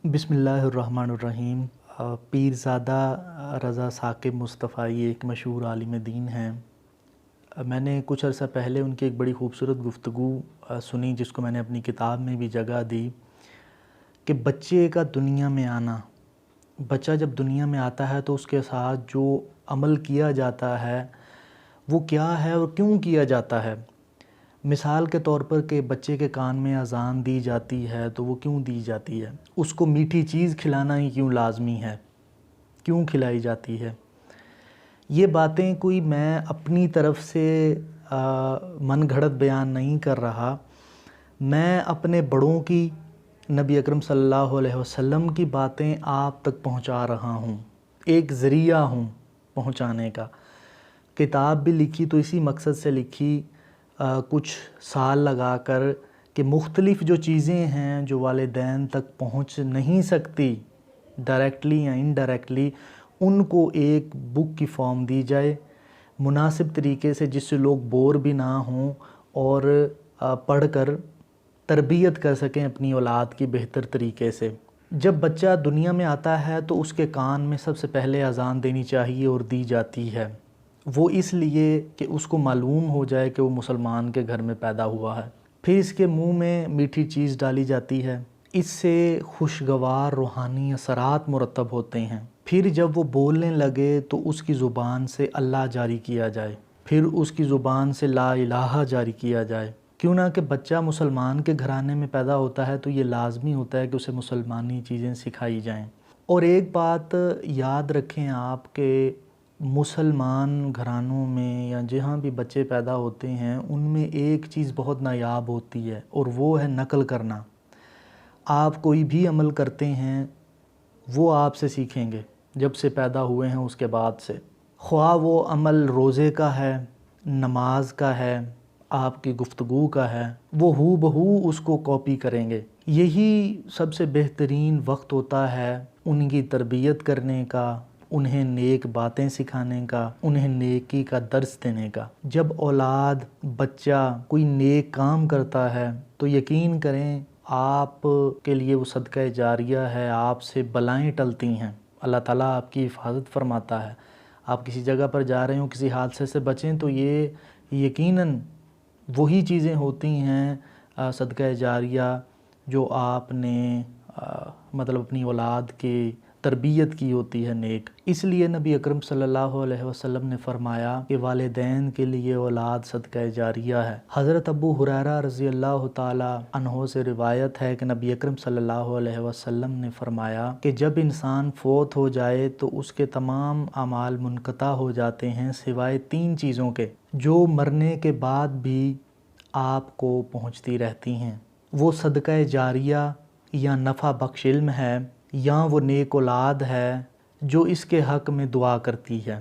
बिस्मिल्लाहिर्रहमानिर्रहीम। पीरज़ादा रज़ा साकिब मुस्तफ़ाई एक मशहूर आलिम दीन हैं। मैंने कुछ अर्सा पहले उनकी एक बड़ी खूबसूरत गुफ्तगू सुनी, जिसको मैंने अपनी किताब में भी जगह दी कि बच्चे का दुनिया में आना, बच्चा जब दुनिया में आता है तो उसके साथ जो अमल किया जाता है वो क्या है और क्यों किया जाता है। मिसाल के तौर पर कि बच्चे के कान में अज़ान दी जाती है तो वो क्यों दी जाती है, उसको मीठी चीज़ खिलाना ही क्यों लाज़मी है, क्यों खिलाई जाती है। ये बातें कोई मैं अपनी तरफ से मन घड़त बयान नहीं कर रहा, मैं अपने बड़ों की, नबी अकरम सल्लल्लाहु अलैहि वसल्लम की बातें आप तक पहुंचा रहा हूं, एक ज़रिया हूं पहुंचाने का। किताब भी लिखी तो इसी मकसद से लिखी, कुछ साल लगा कर, कि मुख्तलिफ़ जो चीज़ें हैं जो वालिदैन तक पहुंच नहीं सकती डायरेक्टली या इनडायरेक्टली, उनको एक बुक की फॉर्म दी जाए मुनासिब तरीके से, जिससे लोग बोर भी ना हों और पढ़कर तरबियत कर सकें अपनी औलाद की बेहतर तरीके से। जब बच्चा दुनिया में आता है तो उसके कान में सबसे पहले अज़ान देनी चाहिए और दी जाती है। वो इसलिए कि उसको मालूम हो जाए कि वो मुसलमान के घर में पैदा हुआ है। फिर इसके मुंह में मीठी चीज़ डाली जाती है, इससे खुशगवार रूहानी असरात मुरतब होते हैं। फिर जब वो बोलने लगे तो उसकी ज़ुबान से अल्लाह जारी किया जाए, फिर उसकी ज़ुबान से ला इलाहा जारी किया जाए। क्यों ना कि बच्चा मुसलमान के घराने में पैदा होता है तो ये लाजमी होता है कि उसे मुसलमानी चीज़ें सिखाई जाएं। और एक बात याद रखें आप कि मुसलमान घरानों में या जहाँ भी बच्चे पैदा होते हैं उनमें एक चीज़ बहुत नायाब होती है और वो है नकल करना। आप कोई भी अमल करते हैं वो आपसे सीखेंगे जब से पैदा हुए हैं उसके बाद से, ख्वाह वो अमल रोज़े का है, नमाज का है, आपकी गुफ्तगू का है, वो हू बहू उसको कॉपी करेंगे। यही सबसे बेहतरीन वक्त होता है उनकी तरबियत करने का, उन्हें नेक बातें सिखाने का, उन्हें नेकी का दर्स देने का। जब औलाद, बच्चा कोई नेक काम करता है तो यकीन करें आप के लिए वो सदका जारिया है, आपसे बलाएं टलती हैं, अल्लाह ताला आपकी हिफाजत फरमाता है। आप किसी जगह पर जा रहे हो, किसी हादसे से बचें तो ये यकीनन वही चीज़ें होती हैं सदका जारिया जो आपने मतलब अपनी औलाद की तरबियत की होती है नेक। इसलिए नबी अकरम सल्लल्लाहु अलैहि वसल्लम ने फरमाया कि वालिदैन के लिए औलाद सदका जारिया है। हज़रत अबू हुरैरा रज़ी अल्लाह ताला अन्हो से रिवायत है कि नबी अकरम सल्लल्लाहु अलैहि वसल्लम ने फरमाया कि जब इंसान फ़ौत हो जाए तो उसके तमाम अमाल मुनक़ता हो जाते हैं सिवाय 3 चीज़ों के, जो मरने के बाद भी आपको पहुँचती रहती हैं। वो सदका जारिया या नफ़ा बख्श इल्म है, या वो नेक औलाद है जो इसके हक़ में दुआ करती है।